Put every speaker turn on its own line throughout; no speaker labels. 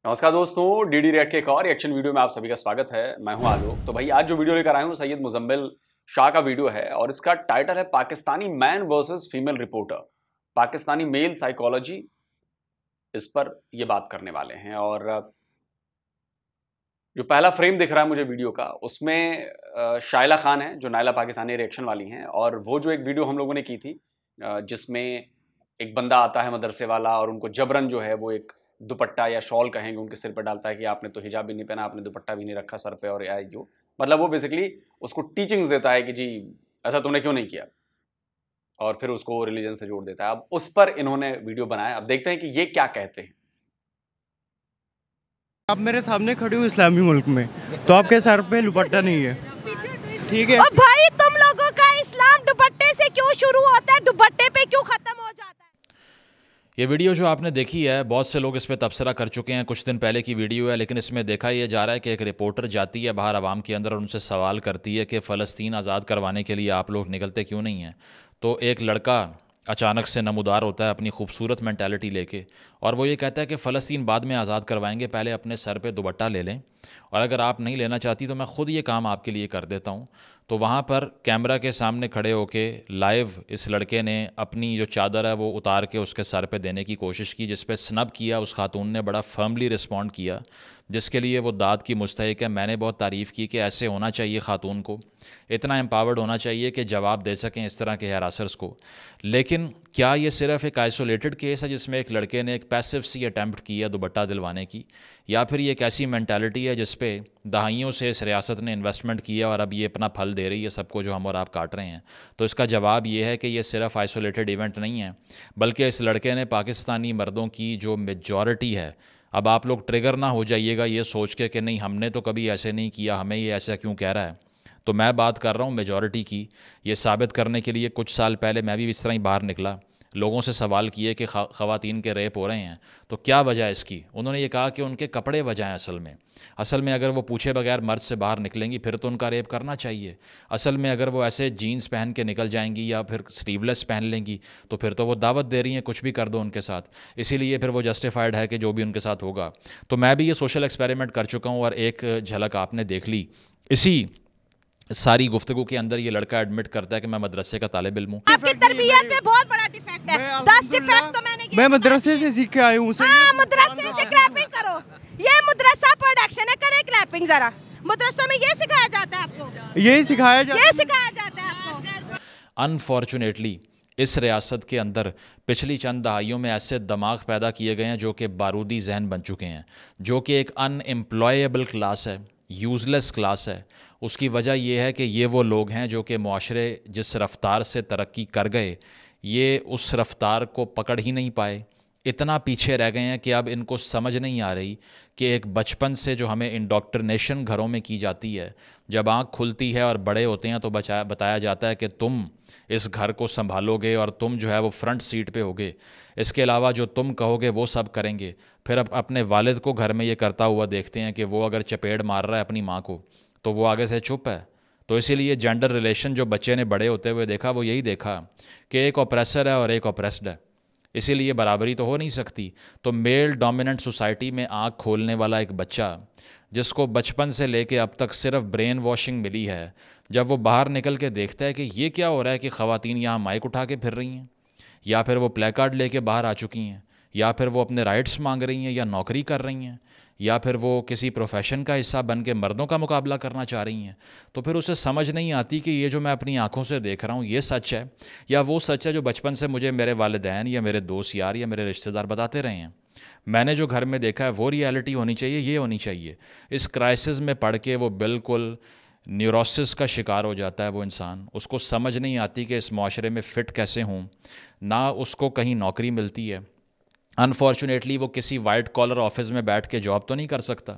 नमस्कार दोस्तों, DD react के एक और रिएक्शन वीडियो में आप सभी का स्वागत है। मैं हूं आलोक। तो भाई आज जो वीडियो लेकर आया हूं सैयद मुजम्मिल शाह का वीडियो है और इसका टाइटल है Pakistani man versus female reporter, Pakistani male psychology. इस पर ये बात करने वाले हैं और जो पहला फ्रेम दिख रहा है मुझे वीडियो का, उसमें शाइला खान है जो नायला पाकिस्तानी रिएक्शन वाली हैं, और वो जो एक वीडियो हम लोगों ने की थी जिसमें एक बंदा आता है मदरसे वाला और उनको जबरन जो है वो एक दुपट्टा या शॉल कहेंगे उनके सिर पर डालता है कि आपने तो हिजाब भी नहीं पहना, आपने दुपट्टा भी नहीं रखा सर पे, और या जो मतलब वो बेसिकली उसको टीचिंग्स देता है कि जी ऐसा तुमने क्यों नहीं किया, और फिर उसको रिलीजन से जोड़ देता है। अब उस पर इन्होंने वीडियो बनाया। अब देखते हैं कि ये क्या कहते हैं।
आप मेरे सामने खड़े हो इस्लामी मुल्क में, तो आपके सर पे दुपट्टा नहीं है, ठीक है?
और भाई तुम लोगों का इस्लाम दुपट्टे से क्यों शुरू होता है, दुपट्टे पे क्यों खत्म हो जाता है?
ये वीडियो जो आपने देखी है, बहुत से लोग इस पर तबसरा कर चुके हैं। कुछ दिन पहले की वीडियो है, लेकिन इसमें देखा यह जा रहा है कि एक रिपोर्टर जाती है बाहर आवाम के अंदर और उनसे सवाल करती है कि फ़लस्तीन आज़ाद करवाने के लिए आप लोग निकलते क्यों नहीं हैं। तो एक लड़का अचानक से नमूदार होता है अपनी खूबसूरत मेंटालिटी लेके, और वो ये कहता है कि फ़लस्तीन बाद में आज़ाद करवाएंगे, पहले अपने सर पे दुपट्टा ले लें, और अगर आप नहीं लेना चाहती तो मैं ख़ुद ये काम आपके लिए कर देता हूँ। तो वहाँ पर कैमरा के सामने खड़े होके लाइव इस लड़के ने अपनी जो चादर है वो उतार के उसके सर पे देने की कोशिश की, जिस पे स्नब किया। उस खातून ने बड़ा फर्मली रिस्पॉन्ड किया, जिसके लिए वो दाद की मुस्तहिक है। मैंने बहुत तारीफ़ की कि ऐसे होना चाहिए, ख़ातून को इतना एम्पावर्ड होना चाहिए कि जवाब दे सकें इस तरह के हैरासर्स को। लेकिन क्या ये सिर्फ एक आइसोलेटेड केस है जिसमें एक लड़के ने एक पैसिव सी अटैम्प्ट की है दुपट्टा दिलवाने की, या फिर ये एक ऐसी मैंटालिटी है जिस पे दहाइयों से इस रियासत ने इन्वेस्टमेंट किया और अब ये अपना फल दे रही है सबको, जो हम और आप काट रहे हैं? तो इसका जवाब ये है कि ये सिर्फ आइसोलेटेड इवेंट नहीं है, बल्कि इस लड़के ने पाकिस्तानी मर्दों की जो मेजॉरिटी है, अब आप लोग ट्रिगर ना हो जाइएगा ये सोच के कि नहीं हमने तो कभी ऐसे नहीं किया, हमें ये ऐसा क्यों कह रहा है। तो मैं बात कर रहा हूँ मेजॉरिटी की। ये साबित करने के लिए कुछ साल पहले मैं भी इस तरह ही बाहर निकला, लोगों से सवाल किए कि ख़वातीन के रेप हो रहे हैं तो क्या वजह है इसकी। उन्होंने ये कहा कि उनके कपड़े वजह हैं। असल में अगर वो पूछे बगैर मर्द से बाहर निकलेंगी फिर तो उनका रेप करना चाहिए। असल में अगर वो ऐसे जीन्स पहन के निकल जाएंगी या फिर स्लीवलेस पहन लेंगी तो फिर तो वो दावत दे रही हैं, कुछ भी कर दो उनके साथ, इसीलिए फिर वो जस्टिफाइड है कि जो भी उनके साथ होगा। तो मैं भी ये सोशल एक्सपेरिमेंट कर चुका हूँ और एक झलक आपने देख ली। इसी सारी गुफ्तगू के अंदर ये लड़का एडमिट करता है कि मैं मदरसे का तालिब इल्म हूँ।
आपकी तरबियत पे बहुत बड़ा डिफेक्ट है। 10 डिफेक्ट तो
मैं मदरसे से सीख के आया हूँ।
हाँ, मदरसे से क्लैपिंग करो। ये मदरसा प्रोडक्शन है, करे क्लैपिंग जरा। मदरसा में ये सिखाया जाता है आपको,
यही सिखाया
जाता है आपको।
अनफॉर्चुनेटली इस रियासत के अंदर पिछली चंद दहाइयों में ऐसे दिमाग पैदा किए गए हैं जो कि बारूदी जहन बन चुके हैं, जो कि एक अनएम्प्लॉयबल क्लास है, यूज़लेस क्लास है। उसकी वजह यह है कि ये वो लोग हैं जो कि मुआशरे जिस रफ्तार से तरक्की कर गए, ये उस रफ्तार को पकड़ ही नहीं पाए। इतना पीछे रह गए हैं कि अब इनको समझ नहीं आ रही कि एक बचपन से जो हमें इंडोक्ट्रिनेशन घरों में की जाती है, जब आँख खुलती है और बड़े होते हैं तो बताया जाता है कि तुम इस घर को संभालोगे और तुम जो है वो फ्रंट सीट पे होगे, इसके अलावा जो तुम कहोगे वो सब करेंगे। फिर अब अपने वालिद को घर में ये करता हुआ देखते हैं कि वो अगर चपेट मार रहा है अपनी माँ को तो वो आगे से चुप है। तो इसीलिए जेंडर रिलेशन जो बच्चे ने बड़े होते हुए देखा, वो यही देखा कि एक ऑप्रेसर है और एक ऑप्रेस्ड है, इसीलिए बराबरी तो हो नहीं सकती। तो मेल डोमिनेंट सोसाइटी में आँख खोलने वाला एक बच्चा जिसको बचपन से लेके अब तक सिर्फ ब्रेन वॉशिंग मिली है, जब वो बाहर निकल के देखता है कि ये क्या हो रहा है कि ख़वातीन यहाँ माइक उठा के फिर रही हैं, या फिर वो प्ले कार्ड लेके बाहर आ चुकी हैं, या फिर वो अपने राइट्स मांग रही हैं, या नौकरी कर रही हैं, या फिर वो किसी प्रोफेशन का हिस्सा बन के मर्दों का मुकाबला करना चाह रही हैं, तो फिर उसे समझ नहीं आती कि ये जो मैं अपनी आंखों से देख रहा हूँ ये सच है, या वो सच है जो बचपन से मुझे मेरे वालिदैन या मेरे दोस्त यार या मेरे रिश्तेदार बताते रहे हैं। मैंने जो घर में देखा है वो रियलिटी होनी चाहिए, ये होनी चाहिए। इस क्राइसिस में पढ़ के वो बिल्कुल न्यूरोसिस का शिकार हो जाता है वो इंसान। उसको समझ नहीं आती कि इस माशरे में फ़िट कैसे हूँ, ना उसको कहीं नौकरी मिलती है। अनफॉर्चुनेटली वो किसी वाइट कॉलर ऑफिस में बैठ के जॉब तो नहीं कर सकता।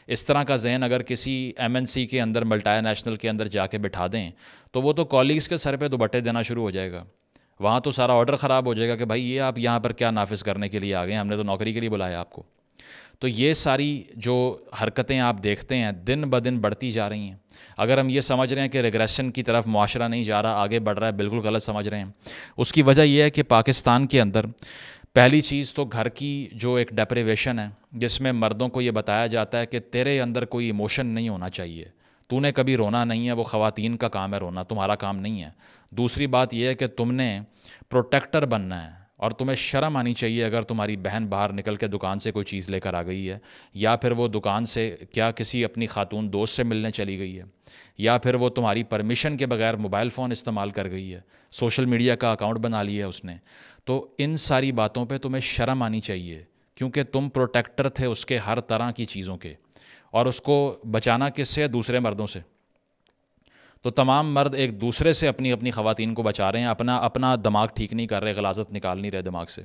इस तरह का जहन अगर किसी एमएनसी के अंदर, मल्टीनेशनल के अंदर जाके बिठा दें तो वो तो कॉलीग्स के सर पे दुपट्टे देना शुरू हो जाएगा। वहाँ तो सारा ऑर्डर ख़राब हो जाएगा कि भाई ये आप यहाँ पर क्या नाफिज करने के लिए आ गए, हमने तो नौकरी के लिए बुलाया आपको। तो ये सारी जो हरकतें आप देखते हैं दिन ब दिन बढ़ती जा रही हैं। अगर हम ये समझ रहे हैं कि रिग्रेशन की तरफ मुआशरा नहीं जा रहा, आगे बढ़ रहा है, बिल्कुल गलत समझ रहे हैं। उसकी वजह यह है कि पाकिस्तान के अंदर पहली चीज़ तो घर की जो एक डेप्रिवेशन है, जिसमें मर्दों को ये बताया जाता है कि तेरे अंदर कोई इमोशन नहीं होना चाहिए, तूने कभी रोना नहीं है, वो ख़वातीन का काम है रोना, तुम्हारा काम नहीं है। दूसरी बात यह है कि तुमने प्रोटेक्टर बनना है और तुम्हें शर्म आनी चाहिए अगर तुम्हारी बहन बाहर निकल के दुकान से कोई चीज़ लेकर आ गई है, या फिर वो दुकान से क्या किसी अपनी खातून दोस्त से मिलने चली गई है, या फिर वो तुम्हारी परमिशन के बगैर मोबाइल फ़ोन इस्तेमाल कर गई है, सोशल मीडिया का अकाउंट बना लिया है उसने। तो इन सारी बातों पे तुम्हें शर्म आनी चाहिए, क्योंकि तुम प्रोटेक्टर थे उसके हर तरह की चीज़ों के, और उसको बचाना किससे है? दूसरे मर्दों से। तो तमाम मर्द एक दूसरे से अपनी अपनी ख़वातीन को बचा रहे हैं, अपना अपना दिमाग ठीक नहीं कर रहे, गलाजत निकाल नहीं रहे दिमाग से।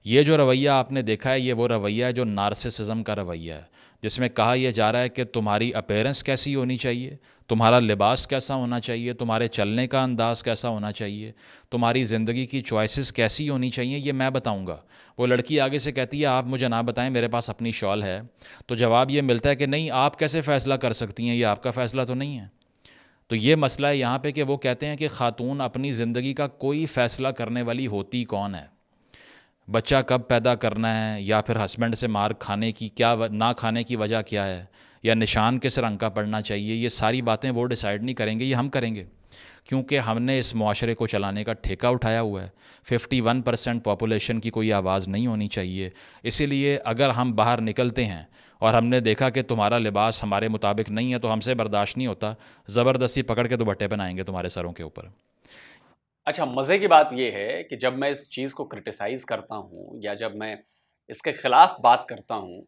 ये जो रवैया आपने देखा है, ये वो रवैया है जो नार्सिसिज्म का रवैया है, जिसमें कहा यह जा रहा है कि तुम्हारी अपीयरेंस कैसी होनी चाहिए, तुम्हारा लिबास कैसा होना चाहिए, तुम्हारे चलने का अंदाज़ कैसा होना चाहिए, तुम्हारी ज़िंदगी की चॉइसेस कैसी होनी चाहिए, ये मैं बताऊंगा। वो लड़की आगे से कहती है आप मुझे ना बताएं, मेरे पास अपनी शॉल है। तो जवाब ये मिलता है कि नहीं, आप कैसे फ़ैसला कर सकती हैं, ये आपका फ़ैसला तो नहीं है। तो ये मसला है यहाँ पे कि वो कहते हैं कि ख़ातून अपनी ज़िंदगी का कोई फ़ैसला करने वाली होती कौन है, बच्चा कब पैदा करना है, या फिर हस्बैंड से मार खाने की ना खाने की वजह क्या है, या निशान किस रंग का पड़ना चाहिए, ये सारी बातें वो डिसाइड नहीं करेंगे, ये हम करेंगे, क्योंकि हमने इस मुआशरे को चलाने का ठेका उठाया हुआ है। 51% पॉपुलेशन की कोई आवाज़ नहीं होनी चाहिए। इसीलिए अगर हम बाहर निकलते हैं और हमने देखा कि तुम्हारा लिबास हमारे मुताबिक नहीं है, तो हमसे बर्दाश्त नहीं होता, ज़बरदस्ती पकड़ के दुपट्टे बनाएंगे तुम्हारे सरों के ऊपर।
अच्छा, मज़े की बात यह है कि जब मैं इस चीज़ को क्रिटिसाइज़ करता हूँ या जब मैं इसके ख़िलाफ़ बात करता हूँ,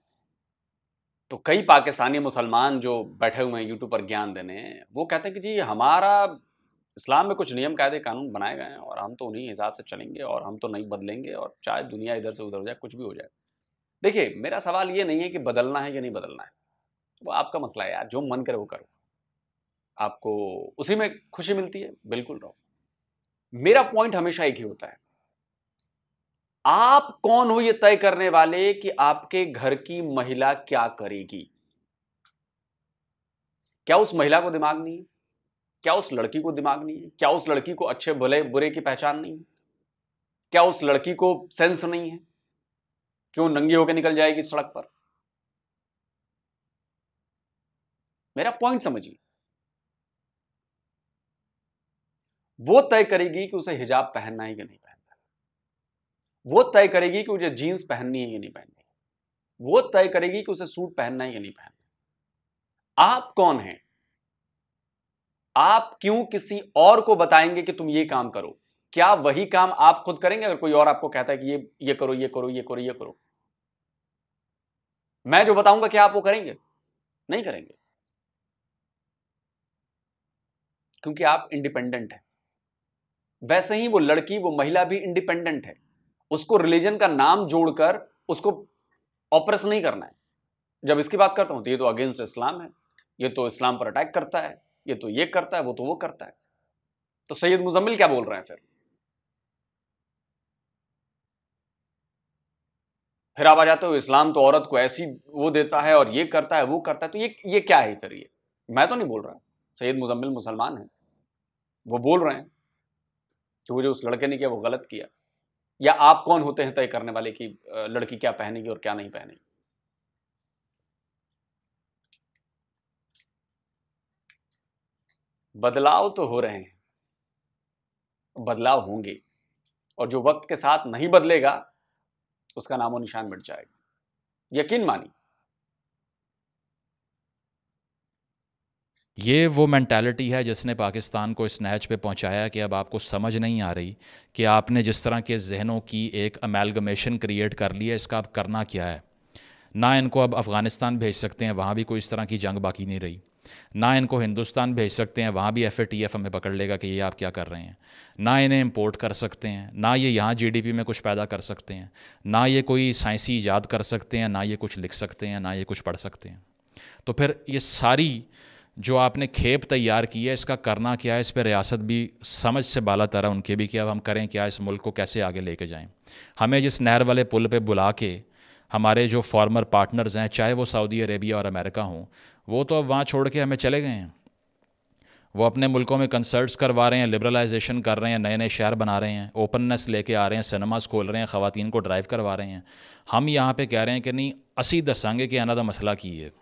तो कई पाकिस्तानी मुसलमान जो बैठे हुए हैं यूट्यूब पर ज्ञान देने, वो कहते हैं कि जी हमारा इस्लाम में कुछ नियम कायदे कानून बनाए गए हैं और हम तो उन्हीं हिसाब से चलेंगे और हम तो नहीं बदलेंगे, और चाहे दुनिया इधर से उधर हो जाए, कुछ भी हो जाए। देखिए, मेरा सवाल ये नहीं है कि बदलना है या नहीं बदलना है, वो आपका मसला है यार, जो मन करे वो करो, आपको उसी में खुशी मिलती है, बिल्कुल रहो। मेरा पॉइंट हमेशा एक ही होता है, आप कौन हो ये तय करने वाले कि आपके घर की महिला क्या करेगी। क्या उस महिला को दिमाग नहीं है? क्या उस लड़की को दिमाग नहीं है? क्या उस लड़की को अच्छे भले बुरे की पहचान नहीं है? क्या उस लड़की को सेंस नहीं है कि वो नंगी होकर निकल जाएगी सड़क पर? मेरा पॉइंट समझिए। वो तय करेगी कि उसे हिजाब पहनना है कि नहीं पहनना है, वो तय करेगी कि उसे जीन्स पहननी है कि नहीं पहननी है, वो तय करेगी कि उसे सूट पहनना है कि नहीं पहनना। आप कौन हैं? आप क्यों किसी और को बताएंगे कि तुम ये काम करो? क्या वही काम आप खुद करेंगे अगर कोई और आपको कहता है कि ये करो, ये करो, ये करो, ये करो? मैं जो बताऊंगा क्या आप वो करेंगे? नहीं करेंगे, क्योंकि आप इंडिपेंडेंट हैं। वैसे ही वो लड़की, वो महिला भी इंडिपेंडेंट है। उसको रिलीजन का नाम जोड़कर उसको ऑप्रेस नहीं करना है। जब इसकी बात करता हूं तो ये तो अगेंस्ट इस्लाम है, ये तो इस्लाम पर अटैक करता है, ये तो ये करता है, वो तो वो करता है। तो सैयद मुजम्मिल क्या बोल रहे हैं फिर आप आ जाते हो इस्लाम तो औरत को ऐसी वो देता है और ये करता है, वो करता है। तो ये क्या है फिर? ये मैं तो नहीं बोल रहा, सैयद मुजम्मिल मुसलमान है, वो बोल रहे हैं कि वो जो उस लड़के ने किया वो गलत किया। या आप कौन होते हैं तय करने वाले कि लड़की क्या पहनेगी और क्या नहीं पहनेगी? बदलाव तो हो रहे हैं, बदलाव होंगे, और जो वक्त के साथ नहीं बदलेगा उसका नामो निशान मिट जाएगा, यकीन मानिए।
ये वो मेंटालिटी है जिसने पाकिस्तान को इस नहज पे पहुंचाया कि अब आपको समझ नहीं आ रही कि आपने जिस तरह के जहनों की एक अमेलगमेशन क्रिएट कर ली है, इसका अब करना क्या है। ना इनको अब अफ़गानिस्तान भेज सकते हैं, वहाँ भी कोई इस तरह की जंग बाकी नहीं रही। ना इनको हिंदुस्तान भेज सकते हैं, वहाँ भी FATF हमें पकड़ लेगा कि ये आप क्या कर रहे हैं। ना इन्हें इंपोर्ट कर सकते हैं, ना ये यहाँ GDP में कुछ पैदा कर सकते हैं, ना ये कोई साइंसी ईजाद कर सकते हैं, ना ये कुछ लिख सकते हैं, ना ये कुछ पढ़ सकते हैं। तो फिर ये सारी जो आपने खेप तैयार की है, इसका करना क्या है? इस पर रियासत भी समझ से बाला तरह उनके भी कि अब हम करें क्या, इस मुल्क को कैसे आगे लेके जाएं। हमें जिस नहर वाले पुल पे बुला के हमारे जो फॉर्मर पार्टनर्स हैं, चाहे वो सऊदी अरेबिया और अमेरिका हों, वो तो अब वहाँ छोड़ के हमें चले गए हैं। वो अपने मुल्कों में कंसर्ट्स करवा रहे हैं, लिबरलाइजेशन कर रहे हैं, नए नए शहर बना रहे हैं, ओपननेस लेके आ रहे हैं, सिनेमास खोल रहे हैं, ख़वातीन को ड्राइव करवा रहे हैं। हम यहाँ पे कह रहे हैं कि नहीं, असी दसांगे कि आना दा मसला की है।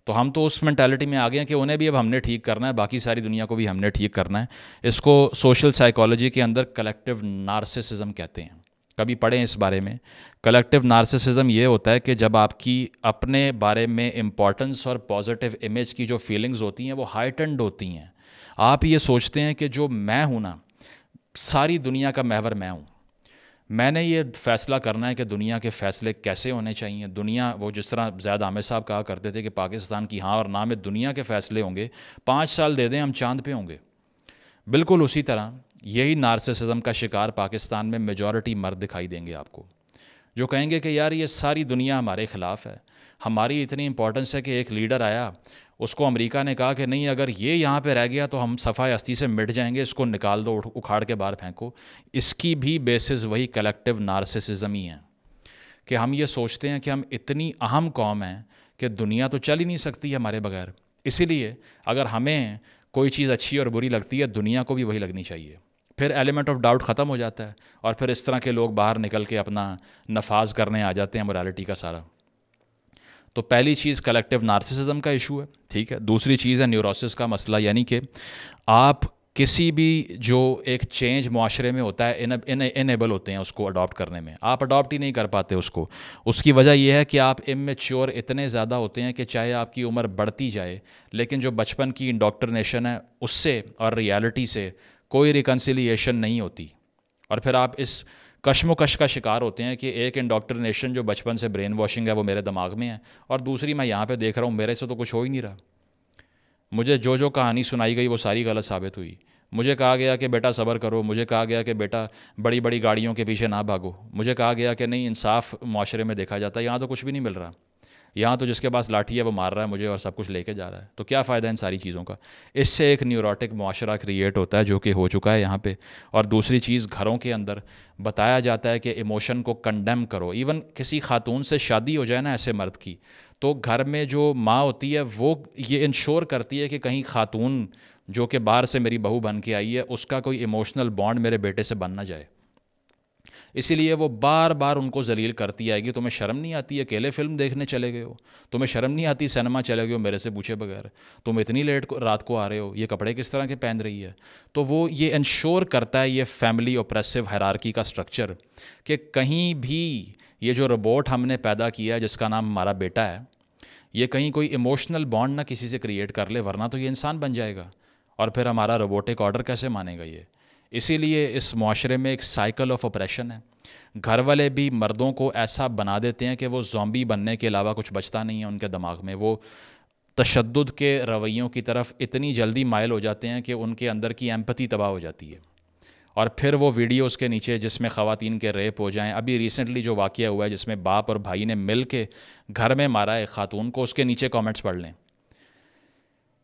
तो हम तो उस मेंटालिटी में आ गए हैं कि उन्हें भी अब हमने ठीक करना है, बाकी सारी दुनिया को भी हमने ठीक करना है। इसको सोशल साइकोलॉजी के अंदर कलेक्टिव नार्सिसिज्म कहते हैं। कभी पढ़ें इस बारे में। कलेक्टिव नार्सिसिज्म ये होता है कि जब आपकी अपने बारे में इम्पॉर्टेंस और पॉजिटिव इमेज की जो फीलिंग्स होती हैं वो हाइटेंड होती हैं। आप ये सोचते हैं कि जो मैं हूँ ना, सारी दुनिया का महवर मैं हूँ, मैंने ये फ़ैसला करना है कि दुनिया के फ़ैसले कैसे होने चाहिए। दुनिया, वो जिस तरह ज़ैद आमिर साहब कहा करते थे कि पाकिस्तान की हाँ और ना में दुनिया के फ़ैसले होंगे, 5 साल दे दें हम चांद पे होंगे। बिल्कुल उसी तरह यही नार्सिसिज्म का शिकार पाकिस्तान में मेजॉरिटी मर्द दिखाई देंगे आपको, जो कहेंगे कि यार ये सारी दुनिया हमारे ख़िलाफ़ है, हमारी इतनी इंपॉर्टेंस है कि एक लीडर आया, उसको अमेरिका ने कहा कि नहीं, अगर ये यहाँ पे रह गया तो हम सफ़ाई हस्ती से मिट जाएंगे, इसको निकाल दो, उखाड़ के बाहर फेंको। इसकी भी बेसिस वही कलेक्टिव नार्सिसिज्म ही है कि हम ये सोचते हैं कि हम इतनी अहम कौम हैं कि दुनिया तो चल ही नहीं सकती है हमारे बगैर। इसीलिए अगर हमें कोई चीज़ अच्छी और बुरी लगती है, दुनिया को भी वही लगनी चाहिए। फिर एलिमेंट ऑफ डाउट ख़त्म हो जाता है और फिर इस तरह के लोग बाहर निकल के अपना नफाज करने आ जाते हैं मोरालिटी का सारा। तो पहली चीज़ कलेक्टिव नार्सिसिज्म का इशू है, ठीक है। दूसरी चीज़ है न्यूरोसिस का मसला, यानी कि आप किसी भी जो एक चेंज मुआशरे में होता है इनेबल होते हैं उसको अडॉप्ट करने में, आप अडॉप्ट ही नहीं कर पाते उसको। उसकी वजह यह है कि आप इमेच्योर इतने ज़्यादा होते हैं कि चाहे आपकी उम्र बढ़ती जाए, लेकिन जो बचपन की इंडोक्ट्रिनेशन है उससे और रियलिटी से कोई रिकन्सिलिएशन नहीं होती। और फिर आप इस कश्मकश का शिकार होते हैं कि एक इंडोक्ट्रिनेशन जो बचपन से ब्रेन वॉशिंग है वो मेरे दिमाग में है, और दूसरी मैं यहाँ पे देख रहा हूँ मेरे से तो कुछ हो ही नहीं रहा। मुझे जो जो कहानी सुनाई गई वो सारी गलत साबित हुई। मुझे कहा गया कि बेटा सब्र करो, मुझे कहा गया कि बेटा बड़ी बड़ी गाड़ियों के पीछे ना भागो, मुझे कहा गया कि नहीं इंसाफ माशरे में देखा जाता है। यहाँ तो कुछ भी नहीं मिल रहा, यहाँ तो जिसके पास लाठी है वो मार रहा है मुझे और सब कुछ लेके जा रहा है। तो क्या फ़ायदा इन सारी चीज़ों का? इससे एक न्यूरोटिक मुआशरा क्रिएट होता है जो कि हो चुका है यहाँ पे। और दूसरी चीज़, घरों के अंदर बताया जाता है कि इमोशन को कंडेम करो। इवन किसी खातून से शादी हो जाए ना ऐसे मर्द की, तो घर में जो माँ होती है वो ये इंश्योर करती है कि कहीं खातून जो कि बाहर से मेरी बहू बन के आई है उसका कोई इमोशनल बॉन्ड मेरे बेटे से बन ना जाए। इसीलिए वो बार बार उनको जलील करती आएगी। तुम्हें शर्म नहीं आती, अकेले फ़िल्म देखने चले गए हो? तुम्हें शर्म नहीं आती, सिनेमा चले गए हो मेरे से पूछे बगैर? तुम इतनी लेट रात को आ रहे हो, ये कपड़े किस तरह के पहन रही है? तो वो ये इंश्योर करता है, ये फैमिली ओप्रेसिव हायरार्की का स्ट्रक्चर, कि कहीं भी ये जो रोबोट हमने पैदा किया है जिसका नाम हमारा बेटा है, ये कहीं कोई इमोशनल बॉन्ड ना किसी से क्रिएट कर ले, वरना तो ये इंसान बन जाएगा और फिर हमारा रोबोटिक ऑर्डर कैसे मानेगा ये? इसीलिए इस मुआशरे में एक साइकिल ऑफ ऑपरेशन है। घर वाले भी मर्दों को ऐसा बना देते हैं कि वो ज़ॉम्बी बनने के अलावा कुछ बचता नहीं है उनके दिमाग में। वो तशद्दुद के रवैयों की तरफ इतनी जल्दी माइल हो जाते हैं कि उनके अंदर की एम्पैथी तबाह हो जाती है। और फिर वो वीडियोस के नीचे जिसमें ख़वातीन के रेप हो जाएं, अभी रिसेंटली जो वाक़या हुआ है जिसमें बाप और भाई ने मिल के घर में मारा एक खातून को, उसके नीचे कमेंट्स पढ़ लें।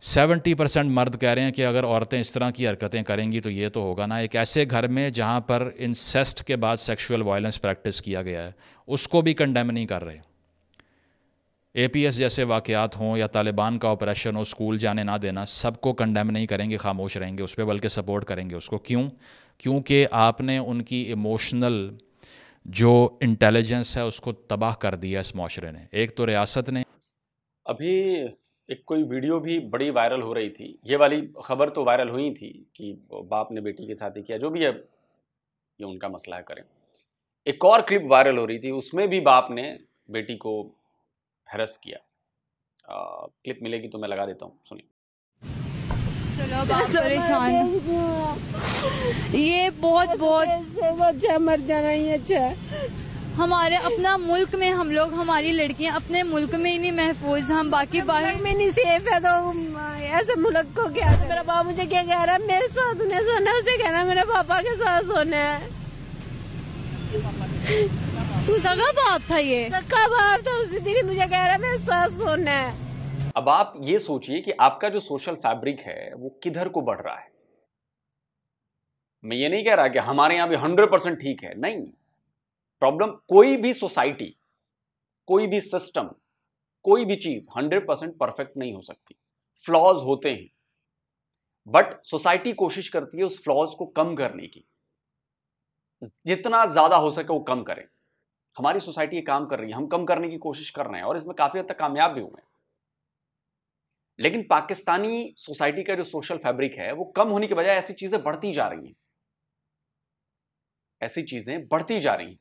70% मर्द कह रहे हैं कि अगर औरतें इस तरह की हरकतें करेंगी तो ये तो होगा ना। एक ऐसे घर में जहाँ पर इंसेस्ट के बाद सेक्सुअल वायलेंस प्रैक्टिस किया गया है उसको भी कंडेम नहीं कर रहे। APS जैसे वाक़यात हों या तालिबान का ऑपरेशन हो, स्कूल जाने ना देना, सबको कंडेम नहीं करेंगे, खामोश रहेंगे उस पर, बल्कि सपोर्ट करेंगे उसको। क्यों? क्योंकि आपने उनकी इमोशनल जो इंटेलिजेंस है उसको तबाह कर दिया इस माशरे ने। एक तो रियासत ने
अभी एक कोई वीडियो भी बड़ी वायरल हो रही थी, ये वाली खबर तो वायरल हुई थी कि बाप ने बेटी के साथ ही किया, जो भी है ये उनका मसला है, करें। एक और क्लिप वायरल हो रही थी, उसमें भी बाप ने बेटी को हैरेस किया। क्लिप मिलेगी तो मैं लगा देता हूँ, सुनिए।
चलो बाप परेशान, ये बहुत मर जाना ही अच्छा। हमारे अपना मुल्क में हम लोग, हमारी लड़कियां अपने मुल्क में ही नहीं महफूज, हम बाकी बाहर
में नहीं सेफ है, तो ऐसे मुल्क को क्या? मेरा बाप मुझे क्या कह रहा है, मेरे साथ उन्हें सोना, उसे कहना मेरे पापा के साथ सोना है।
सगा बाप था, ये
सगा बाप था, उसी दिन मुझे कह रहा है मेरे साथ सोना है।
अब आप ये सोचिए कि आपका जो सोशल फैब्रिक है वो किधर को बढ़ रहा है। मैं ये नहीं कह रहा कि हमारे यहां भी 100% ठीक है, नहीं। प्रॉब्लम, कोई भी सोसाइटी, कोई भी सिस्टम, कोई भी चीज 100% परफेक्ट नहीं हो सकती, फ्लॉज होते हैं। बट सोसाइटी कोशिश करती है उस फ्लॉज को कम करने की, जितना ज्यादा हो सके वो कम करें। हमारी सोसाइटी ये काम कर रही है, हम कम करने की कोशिश कर रहे हैं और इसमें काफी हद तक कामयाब भी हुए हैं। लेकिन पाकिस्तानी सोसाइटी का जो सोशल फैब्रिक है वो कम होने के बजाय ऐसी चीजें बढ़ती जा रही हैं, ऐसी चीजें बढ़ती जा रही हैं।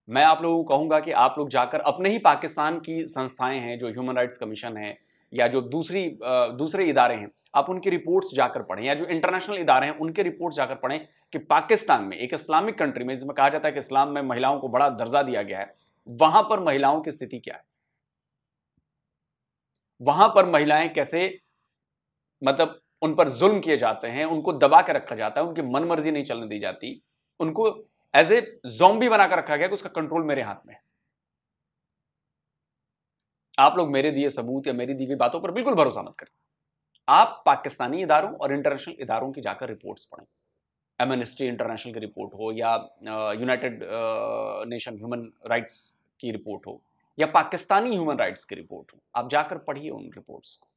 मैं आप लोगों को कहूंगा कि आप लोग जाकर अपने ही पाकिस्तान की संस्थाएं हैं, जो ह्यूमन राइट्स कमीशन है या जो दूसरे इदारे हैं, आप उनकी रिपोर्ट्स जाकर पढ़ें, या जो इंटरनेशनल इदारे हैं उनके रिपोर्ट्स जाकर पढ़ें कि पाकिस्तान में, एक इस्लामिक कंट्री में जिसमें कहा जाता है कि इस्लाम में महिलाओं को बड़ा दर्जा दिया गया है, वहां पर महिलाओं की स्थिति क्या है, वहां पर महिलाएं कैसे, मतलब उन पर जुल्म किए जाते हैं, उनको दबा के रखा जाता है, उनकी मनमर्जी नहीं चलने दी जाती, उनको एज ए ज़ॉम्बी बनाकर रखा गया कि उसका कंट्रोल मेरे हाथ में है। आप लोग मेरे दिए सबूत या मेरी दी गई बातों पर बिल्कुल भरोसा मत करें। आप पाकिस्तानी इदारों और इंटरनेशनल इदारों की जाकर रिपोर्ट्स पढ़ें, एमनेस्टी इंटरनेशनल की रिपोर्ट हो या यूनाइटेड नेशन ह्यूमन राइट्स की रिपोर्ट हो या पाकिस्तानी ह्यूमन राइट्स की रिपोर्ट हो, आप जाकर पढ़िए उन रिपोर्ट्स को।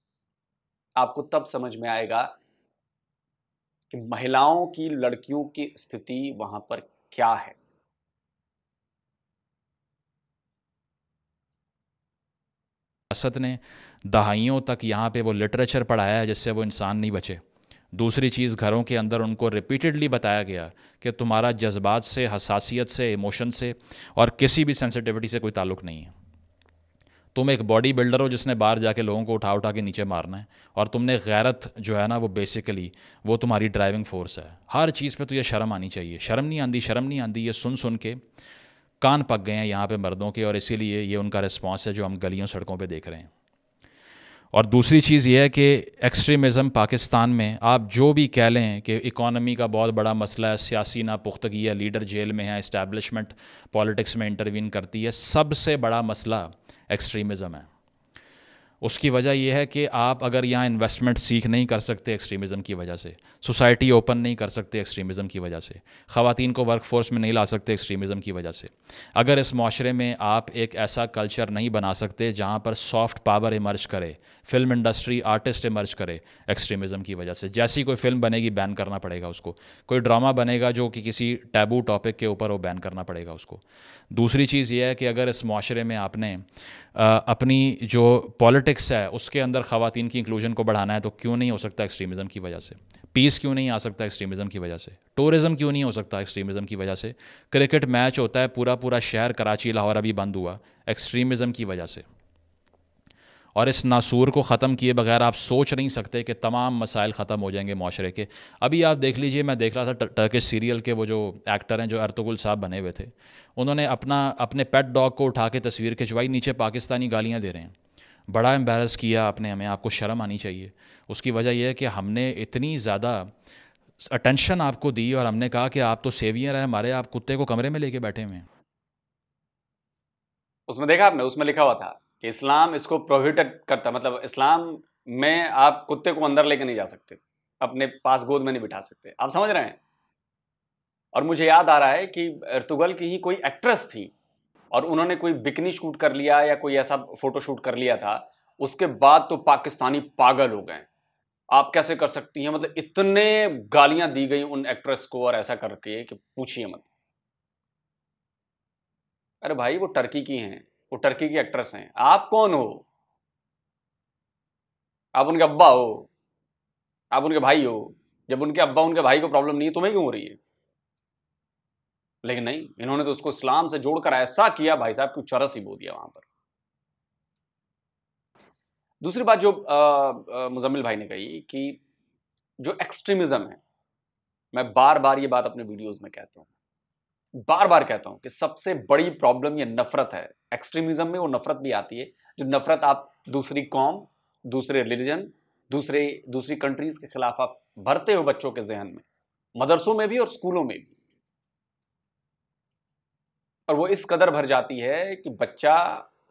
आपको तब समझ में आएगा कि महिलाओं की, लड़कियों की स्थिति वहां पर क्या है।
रियासत ने दहाइयों तक यहाँ पे वो लिटरेचर पढ़ाया है जिससे वो इंसान नहीं बचे। दूसरी चीज़, घरों के अंदर उनको रिपीटेडली बताया गया कि तुम्हारा जज्बात से, हसासियत से, इमोशन से और किसी भी सेंसिटिविटी से कोई ताल्लुक़ नहीं है। तुम एक बॉडी बिल्डर हो जिसने बाहर जाके लोगों को उठा उठा के नीचे मारना है, और तुमने गैरत जो है ना वो बेसिकली वो तुम्हारी ड्राइविंग फोर्स है। हर चीज़ पे तो ये शर्म आनी चाहिए। शर्म नहीं आती, ये सुन सुन के कान पक गए हैं यहाँ पे मर्दों के, और इसीलिए ये उनका रिस्पॉन्स है जो हम गलियों सड़कों पे देख रहे हैं। और दूसरी चीज़ ये है कि एक्सट्रीमिज़म पाकिस्तान में आप जो भी कह लें कि इकॉनमी का बहुत बड़ा मसला है, सियासी नापुख्तगी है, लीडर जेल में है, इस्टेब्लिशमेंट पॉलिटिक्स में इंटरवीन करती है, सबसे बड़ा मसला एक्सट्रीमिज़म है। उसकी वजह यह है कि आप अगर यहाँ इन्वेस्टमेंट सीख नहीं कर सकते एक्सट्रीमिज़म की वजह से, सोसाइटी ओपन नहीं कर सकते एक्सट्रीमिज़म की वजह से, ख़वातीन को वर्क फोर्स में नहीं ला सकते एक्सट्रीमिज़म की वजह से, अगर इस माशरे में आप एक ऐसा कल्चर नहीं बना सकते जहाँ पर सॉफ्ट पावर इमर्ज करे, फिल्म इंडस्ट्री, आर्टिस्ट इमर्ज करे एक्सट्रीमिज़म की वजह से, जैसी कोई फिल्म बनेगी बैन करना पड़ेगा उसको, कोई ड्रामा बनेगा जो कि किसी टैबू टॉपिक के ऊपर वो बैन करना पड़ेगा उसको। दूसरी चीज़ ये है कि अगर इस माशरे में आपने अपनी जो पॉलिटिक्स है उसके अंदर ख़वातीन की इंक्लूजन को बढ़ाना है, तो क्यों नहीं हो सकता एक्सट्रीमिज़म की वजह से? पीस क्यों नहीं आ सकता एक्सट्रीमिज़म की वजह से? टूरिज़म क्यों नहीं हो सकता एक्सट्रीमिज़म की वजह से? क्रिकेट मैच होता है, पूरा शहर कराची, लाहौर अभी बंद हुआ एक्सट्रीमिज़म की वजह से। और इस नासूर को ख़त्म किए बगैर आप सोच नहीं सकते कि तमाम मसाइल ख़त्म हो जाएंगे माशरे के। अभी आप देख लीजिए, मैं देख रहा था टर्किश सीरियल के वो जो एक्टर हैं जो अर्तुगरुल साहब बने हुए थे, उन्होंने अपने पेट डॉग को उठा के तस्वीर खिंचवाई, नीचे पाकिस्तानी गालियाँ दे रहे हैं। बड़ा एम्बेरस किया आपने हमें, आपको शर्म आनी चाहिए। उसकी वजह यह है कि हमने इतनी ज़्यादा अटेंशन आपको दी और हमने कहा कि आप तो सेवियर हैं हमारे, आप कुत्ते को कमरे में लेके बैठे हुए हैं।
उसमें देखा आपने, उसमें लिखा हुआ था कि इस्लाम इसको प्रोहिबिटेड करता, मतलब इस्लाम में आप कुत्ते को अंदर लेके नहीं जा सकते, अपने पास गोद में नहीं बिठा सकते। आप समझ रहे हैं? और मुझे याद आ रहा है कि अर्तुगरुल की ही कोई एक्ट्रेस थी और उन्होंने कोई बिकनी शूट कर लिया या कोई ऐसा फोटो शूट कर लिया था, उसके बाद तो पाकिस्तानी पागल हो गए। आप कैसे कर सकती हैं, मतलब इतने गालियां दी गई उन एक्ट्रेस को और ऐसा करके कि पूछिए मत। अरे भाई, वो टर्की की हैं, वो टर्की की एक्ट्रेस हैं, आप कौन हो? आप उनके अब्बा हो, आप उनके भाई हो। जब उनके अब्बा उनके भाई को प्रॉब्लम नहीं है, तुम्हें क्यों हो रही है? लेकिन नहीं, इन्होंने तो उसको इस्लाम से जोड़कर ऐसा किया भाई साहब कि चरस ही बो दिया वहां पर। दूसरी बात जो मुजम्मिल भाई ने कही कि जो एक्सट्रीमिज्म है, मैं बार बार ये बात अपने वीडियोस में कहता हूं, बार बार कहता हूं कि सबसे बड़ी प्रॉब्लम ये नफरत है। एक्सट्रीमिज्म में वो नफरत भी आती है जो नफरत आप दूसरी कौम, दूसरे रिलीजन, दूसरी कंट्रीज के खिलाफ आप भरते हो बच्चों के जहन में, मदरसों में भी और स्कूलों में भी। और वो इस कदर भर जाती है कि बच्चा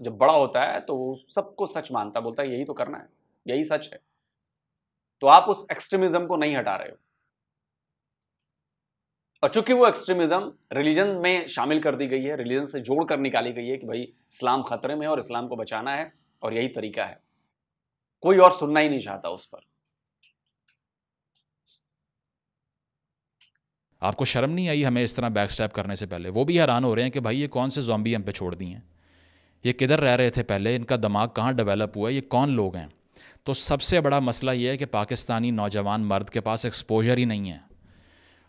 जब बड़ा होता है तो वो सबको सच मानता, बोलता है यही तो करना है, यही सच है। तो आप उस एक्सट्रीमिज्म को नहीं हटा रहे हो। और चूंकि वो एक्सट्रीमिज्म रिलीजन में शामिल कर दी गई है, रिलीजन से जोड़ कर निकाली गई है कि भाई इस्लाम खतरे में है और इस्लाम को बचाना है और यही तरीका है, कोई और सुनना ही नहीं चाहता उस पर।
आपको शर्म नहीं आई हमें इस तरह बैक स्टैप करने से पहले? वो भी हैरान हो रहे हैं कि भाई ये कौन से ज़ॉम्बी हम पे छोड़ दिए हैं, ये किधर रह रहे थे पहले, इनका दिमाग कहाँ डेवलप हुआ है, ये कौन लोग हैं? तो सबसे बड़ा मसला ये है कि पाकिस्तानी नौजवान मर्द के पास एक्सपोजर ही नहीं है।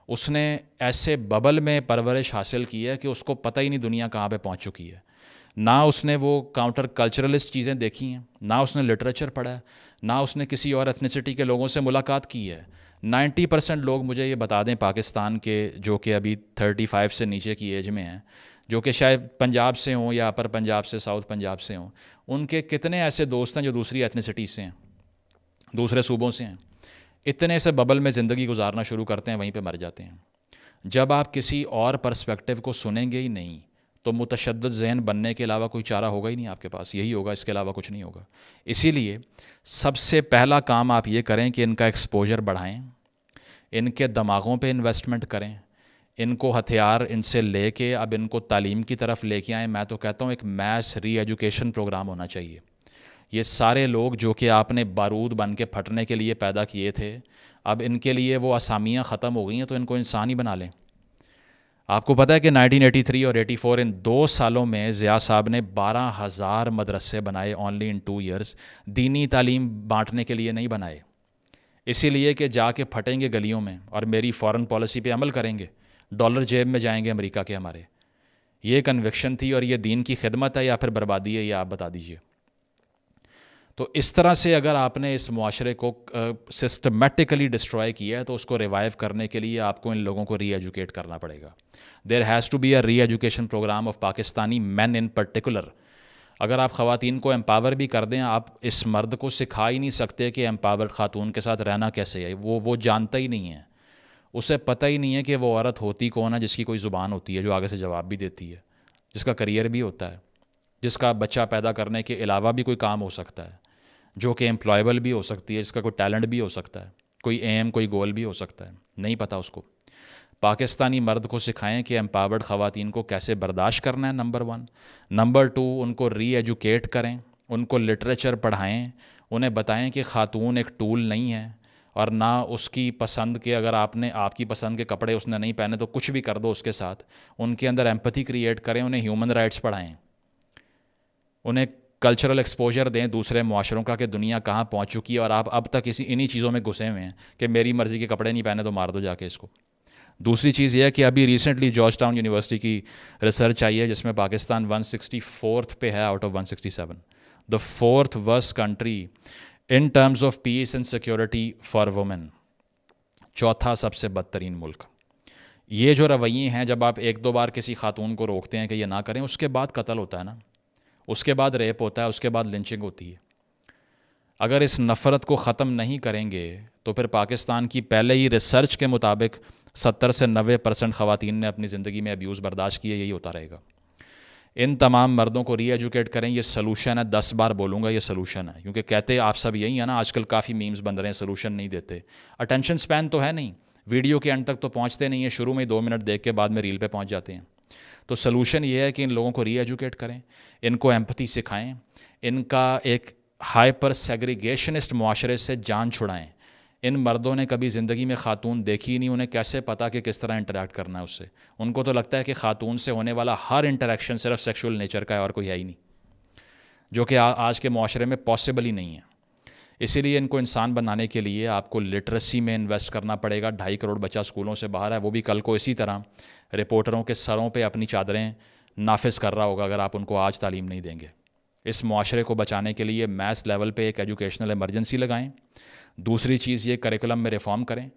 उसने ऐसे बबल में परवरिश हासिल की है कि उसको पता ही नहीं दुनिया कहाँ पे पहुँच चुकी है। ना उसने वो काउंटर कल्चरलिस्ट चीज़ें देखी हैं, ना उसने लिटरेचर पढ़ा है, ना उसने किसी और एथनिसिटी के लोगों से मुलाकात की है। 90% लोग मुझे ये बता दें पाकिस्तान के, जो कि अभी 35 से नीचे की एज में हैं, जो कि शायद पंजाब से हों या अपर पंजाब से, साउथ पंजाब से हों, उनके कितने ऐसे दोस्त हैं जो दूसरी एथनिसिटी से हैं, दूसरे सूबों से हैं। इतने से बबल में ज़िंदगी गुजारना शुरू करते हैं, वहीं पे मर जाते हैं। जब आप किसी और पर्सपेक्टिव को सुनेंगे ही नहीं तो मुतशद्दिद ज़हन बनने के अलावा कोई चारा होगा ही नहीं आपके पास, यही होगा, इसके अलावा कुछ नहीं होगा। इसीलिए सबसे पहला काम आप ये करें कि इनका एक्सपोजर बढ़ाएं, इनके दिमागों पे इन्वेस्टमेंट करें, इनको हथियार इनसे लेके अब इनको तालीम की तरफ लेके आएँ। मैं तो कहता हूँ एक मैस री एजुकेशन प्रोग्राम होना चाहिए। ये सारे लोग जो कि आपने बारूद बन के फटने के लिए पैदा किए थे, अब इनके लिए वो असामियाँ ख़त्म हो गई हैं, तो इनको इंसान ही बना लें। आपको पता है कि 1983 और 84 इन 2 सालों में ज़िया साहब ने 12,000 मदरसे बनाए ओनली इन 2 ईयर्स। दीनी तालीम बांटने के लिए नहीं बनाए, इसीलिए कि जाके फटेंगे गलियों में और मेरी फ़ॉरेन पॉलिसी पे अमल करेंगे, डॉलर जेब में जाएंगे अमेरिका के हमारे। ये कन्विक्शन थी और ये दीन की खिदमत है या फिर बर्बादी है, ये आप बता दीजिए। तो इस तरह से अगर आपने इस मुआशरे को सिस्टमेटिकली डिस्ट्रॉय किया है तो उसको रिवाइव करने के लिए आपको इन लोगों को री एजुकेट करना पड़ेगा। There has to be a reeducation programme of Pakistani man in particular. अगर आप ख़वातीन को एम्पावर भी कर दें, आप इस मर्द को सिखा ही नहीं सकते कि एम्पावर्ड ख़ातून के साथ रहना कैसे है। वो जानता ही नहीं है, उसे पता ही नहीं है कि वो औरत होती कौन है, जिसकी कोई ज़ुबान होती है, जो आगे से जवाब भी देती है, जिसका करियर भी होता है, जिसका बच्चा पैदा करने के अलावा भी कोई काम हो सकता है, जो कि एम्प्लॉयबल भी हो सकती है, जिसका कोई टैलेंट भी हो सकता है, कोई एम, कोई गोल भी हो सकता है। नहीं पता उसको। पाकिस्तानी मर्द को सिखाएं कि एम्पावर्ड ख़वातीन को कैसे बर्दाश्त करना है, नंबर 1। नंबर 2, उनको री एजुकेट करें, उनको लिटरेचर पढ़ाएं, उन्हें बताएं कि ख़ातून एक टूल नहीं है और ना उसकी पसंद के, अगर आपने आपकी पसंद के कपड़े उसने नहीं पहने तो कुछ भी कर दो उसके साथ। उनके अंदर एम्पैथी क्रिएट करें, उन्हें ह्यूमन राइट्स पढ़ाएं, उन्हें कल्चरल एक्सपोजर दें दूसरे मुआशरों का कि दुनिया कहाँ पहुँच चुकी है और आप अब तक इन्हीं चीज़ों में घुसे हुए हैं कि मेरी मर्ज़ी के कपड़े नहीं पहने तो मार दो जाके इसको। दूसरी चीज़ यह है कि अभी रिसेंटली जॉर्ज टाउन यूनिवर्सिटी की रिसर्च आई है जिसमें पाकिस्तान 164th पे है out of 167, the 4th worst country in terms of peace and security for women, 4था सबसे बदतरीन मुल्क। ये जो रवैये हैं, जब आप 1-2 बार किसी खातून को रोकते हैं कि ये ना करें, उसके बाद कत्ल होता है ना, उसके बाद रेप होता है, उसके बाद लिंचिंग होती है। अगर इस नफ़रत को ख़त्म नहीं करेंगे तो फिर पाकिस्तान की पहले ही रिसर्च के मुताबिक 70 से 90% ख़वातीन ने अपनी ज़िंदगी में अब्यूज़ बर्दाश्त किए, यही होता रहेगा। इन तमाम मर्दों को री एजुकेट करें, ये सलूशन है। 10 बार बोलूँगा ये सलूशन है, क्योंकि कहते आप सब यही है ना, आजकल काफ़ी मीम्स बन रहे हैं, सलूशन नहीं देते। अटेंशन स्पैन तो है नहीं, वीडियो के एंड तक तो पहुँचते नहीं है, शुरू में 2 मिनट देख के बाद में रील पे पहुँच जाते हैं। तो सलूशन ये है कि इन लोगों को री एजुकेट करें, इनको एम्पैथी सिखाएं, इनका एक हाइपर सेग्रीगेशनिस्ट मुआशरे से जान छुड़ाएं। इन मर्दों ने कभी ज़िंदगी में ख़ातून देखी ही नहीं, उन्हें कैसे पता कि किस तरह इंटरेक्ट करना है उससे। उनको तो लगता है कि ख़ातून से होने वाला हर इंटरेक्शन सिर्फ सेक्सुअल नेचर का है और कोई है ही नहीं, जो कि आज के मुआशरे में पॉसिबल ही नहीं है। इसीलिए इनको इंसान बनाने के लिए आपको लिटरेसी में इन्वेस्ट करना पड़ेगा। 2.5 करोड़ बच्चा स्कूलों से बाहर है, वो भी कल को इसी तरह रिपोर्टरों के सरों पे अपनी चादरें नाफिज कर रहा होगा अगर आप उनको आज तालीम नहीं देंगे। इस मुआशरे को बचाने के लिए मैस लेवल पे एक एजुकेशनल इमरजेंसी लगाएं। दूसरी चीज़ ये करिकुलम में रिफ़ॉर्म करें।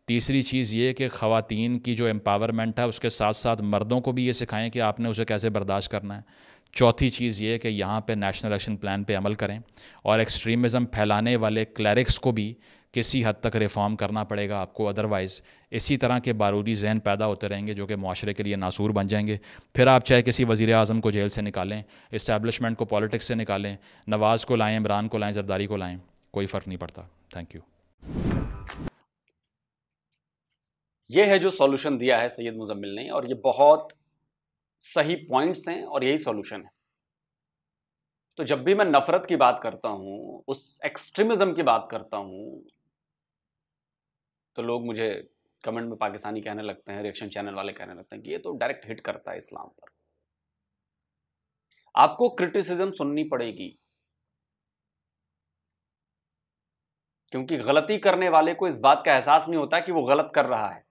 तीसरी चीज़ ये कि ख़वातीन की जो एम्पावरमेंट है उसके साथ साथ मर्दों को भी ये सिखाएं कि आपने उसे कैसे बर्दाश्त करना है। चौथी चीज़ ये कि यहाँ पे नेशनल एक्शन प्लान पे अमल करें और एक्सट्रीमिज़म फैलाने वाले क्लैरिक्स को भी किसी हद तक रिफ़ॉर्म करना पड़ेगा आपको, अदरवाइज़ इसी तरह के बारूदी जहन पैदा होते रहेंगे जो कि मुआशरे के लिए नासूर बन जाएंगे। फिर आप चाहे किसी वज़ीर आज़म को जेल से निकालें, इस्टेब्लिशमेंट को पॉलिटिक्स से निकालें, नवाज़ को लाएँ, इमरान को लाएँ, जरदारी को लाएँ, कोई फ़र्क नहीं पड़ता। Thank you.
ये है जो सॉल्यूशन दिया है सैयद मुज़म्मिल ने, और ये बहुत सही पॉइंट्स हैं और यही सॉल्यूशन है। तो जब भी मैं नफरत की बात करता हूं, उस एक्सट्रीमिज्म की बात करता हूं, तो लोग मुझे कमेंट में पाकिस्तानी कहने लगते हैं, रिएक्शन चैनल वाले कहने लगते हैं कि ये तो डायरेक्ट हिट करता है इस्लाम पर। आपको क्रिटिसिज्म सुननी पड़ेगी, क्योंकि गलती करने वाले को इस बात का एहसास नहीं होता कि वो गलत कर रहा है।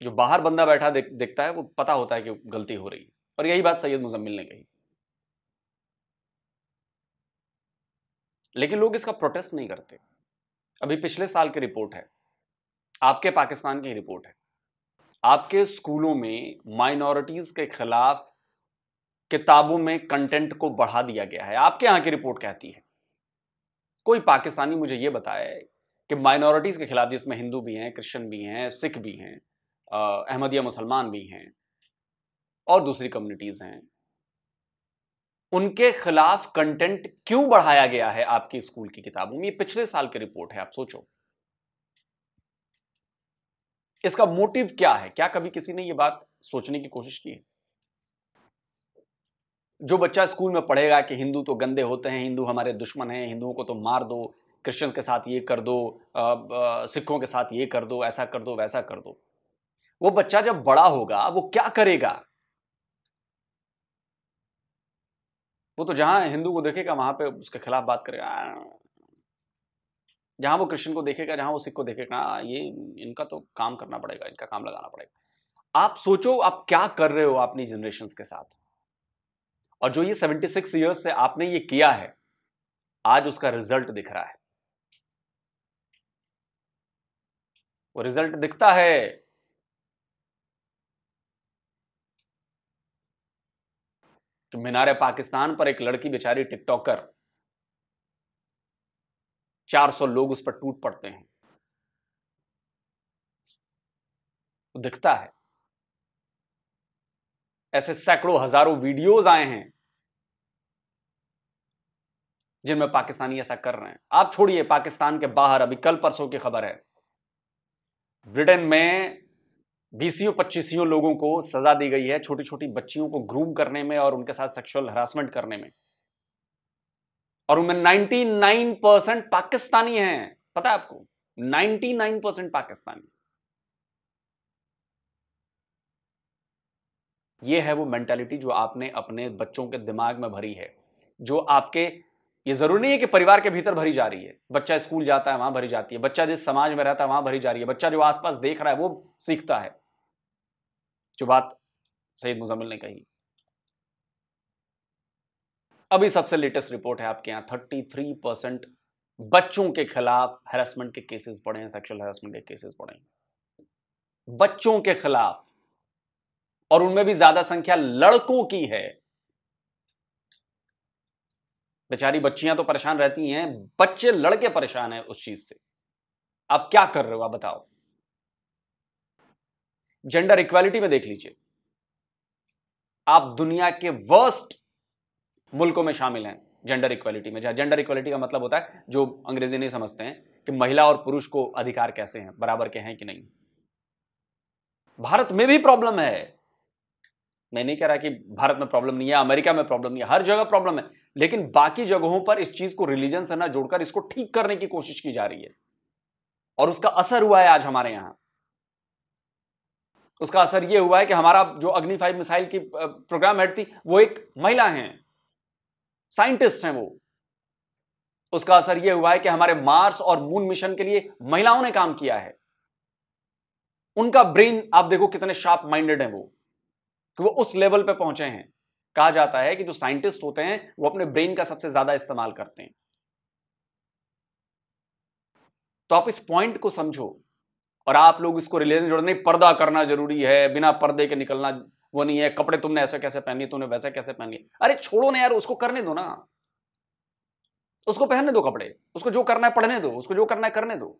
जो बाहर बंदा बैठा देखता है वो पता होता है कि गलती हो रही है। और यही बात सैयद मुजम्मिल ने कही, लेकिन लोग इसका प्रोटेस्ट नहीं करते। अभी पिछले साल की रिपोर्ट है, आपके पाकिस्तान की रिपोर्ट है, आपके स्कूलों में माइनॉरिटीज के खिलाफ किताबों में कंटेंट को बढ़ा दिया गया है। आपके यहां की रिपोर्ट कहती है, कोई पाकिस्तानी मुझे यह बताए कि माइनॉरिटीज के खिलाफ, जिसमें हिंदू भी हैं, क्रिश्चियन भी हैं, सिख भी हैं, अहमदिया मुसलमान भी हैं और दूसरी कम्युनिटीज हैं, उनके खिलाफ कंटेंट क्यों बढ़ाया गया है आपकी स्कूल की किताबों में? ये पिछले साल की रिपोर्ट है, आप सोचो इसका मोटिव क्या है? क्या कभी किसी ने यह बात सोचने की कोशिश की है? जो बच्चा स्कूल में पढ़ेगा कि हिंदू तो गंदे होते हैं, हिंदू हमारे दुश्मन हैं, हिंदुओं को तो मार दो, क्रिश्चियन के साथ ये कर दो, सिखों के साथ ये कर दो, ऐसा कर दो, वैसा कर दो, वो बच्चा जब बड़ा होगा वो क्या करेगा? वो तो जहां हिंदू को देखेगा वहां पे उसके खिलाफ बात करेगा, जहां वो क्रिश्चियन को देखेगा, जहां वो सिख को देखेगा, ये इनका तो काम करना पड़ेगा, इनका काम लगाना पड़ेगा। आप सोचो आप क्या कर रहे हो अपनी जनरेशन के साथ। और जो ये 76 ईयर्स से आपने ये किया है, आज उसका रिजल्ट दिख रहा है। वो रिजल्ट दिखता है। तो मीनारे पाकिस्तान पर एक लड़की बेचारी टिकटॉकर, 400 लोग उस पर टूट पड़ते हैं, तो दिखता है। ऐसे सैकड़ों हजारों वीडियोस आए हैं जिनमें पाकिस्तानी ऐसा कर रहे हैं। आप छोड़िए पाकिस्तान के बाहर, अभी कल परसों की खबर है, ब्रिटेन में 20-25 लोगों को सजा दी गई है छोटी छोटी बच्चियों को ग्रूम करने में और उनके साथ सेक्सुअल हरासमेंट करने में, और उनमें 99% पाकिस्तानी हैं। पता है आपको, 99% पाकिस्तानी। यह है वो मेंटालिटी जो आपने अपने बच्चों के दिमाग में भरी है, जो आपके, ये जरूरी नहीं है कि परिवार के भीतर भरी जा रही है। बच्चा स्कूल जाता है वहां भरी जाती है, बच्चा जिस समाज में रहता है वहां भरी जा रही है, बच्चा जो आसपास देख रहा है वो सीखता है। जो बात सैयद मुजम्मिल ने कही, अभी सबसे लेटेस्ट रिपोर्ट है आपके यहां 33% बच्चों के खिलाफ हैरेसमेंट के केसेस बढ़े हैं, सेक्सुअल हैरेसमेंट के केसेस बढ़े हैं बच्चों के खिलाफ, और उनमें भी ज्यादा संख्या लड़कों की है। बेचारी बच्चियां तो परेशान रहती हैं, बच्चे लड़के परेशान हैं उस चीज से। आप क्या कर रहे हो? आप बताओ। जेंडर इक्वालिटी में देख लीजिए, आप दुनिया के वर्स्ट मुल्कों में शामिल हैं जेंडर इक्वालिटी में। जहां जेंडर इक्वालिटी का मतलब होता है, जो अंग्रेजी नहीं समझते हैं, कि महिला और पुरुष को अधिकार कैसे हैं, बराबर के हैं कि नहीं। भारत में भी प्रॉब्लम है, मैं नहीं कह रहा कि भारत में प्रॉब्लम नहीं है, अमेरिका में प्रॉब्लम नहीं है, हर जगह प्रॉब्लम है, लेकिन बाकी जगहों पर इस चीज को रिलीजन से ना जोड़कर इसको ठीक करने की कोशिश की जा रही है, और उसका असर हुआ है आज हमारे यहां। उसका असर यह हुआ है कि हमारा जो अग्नि 5 मिसाइल की प्रोग्राम हेड थी वो एक महिला हैं, साइंटिस्ट हैं वो। उसका असर यह हुआ है कि हमारे मार्स और मून मिशन के लिए महिलाओं ने काम किया है। उनका ब्रेन आप देखो कितने शार्प माइंडेड है वो, कि वो उस लेवल पे पहुंचे हैं। कहा जाता है कि जो साइंटिस्ट होते हैं वो अपने ब्रेन का सबसे ज्यादा इस्तेमाल करते हैं। तो आप इस पॉइंट को समझो, और आप लोग इसको रिलीजन जोड़ने, पर्दा करना जरूरी है, बिना पर्दे के निकलना वो नहीं है, कपड़े तुमने ऐसे कैसे पहन लिए, तुमने वैसे कैसे पहन लिए। अरे छोड़ो ना यार, उसको करने दो ना, उसको पहनने दो कपड़े, उसको जो करना है पढ़ने दो, उसको जो करना है करने दो।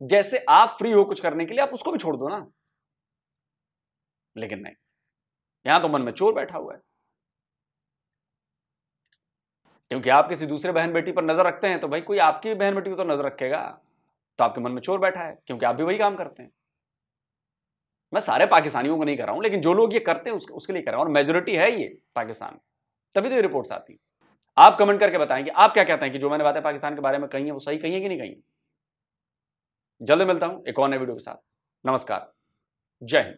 जैसे आप फ्री हो कुछ करने के लिए, आप उसको भी छोड़ दो ना। लेकिन नहीं, यहां तो मन में चोर बैठा हुआ है, क्योंकि आप किसी दूसरे बहन बेटी पर नजर रखते हैं तो भाई कोई आपकी बहन बेटी पर तो नजर रखेगा। तो आपके मन में चोर बैठा है, क्योंकि आप भी वही काम करते हैं। मैं सारे पाकिस्तानियों को नहीं कर रहा हूं, लेकिन जो लोग ये करते हैं उसके लिए कर रहा हूं, और मेजोरिटी है ये पाकिस्तान, तभी तो ये रिपोर्ट्स आती। आप कमेंट करके बताएंगे, आप क्या कहते हैं कि जो मैंने बातें पाकिस्तान के बारे में कही है वो सही कही है कि नहीं कही है? जल्द मिलता हूं एक और नए वीडियो के साथ। नमस्कार, जय हिंद।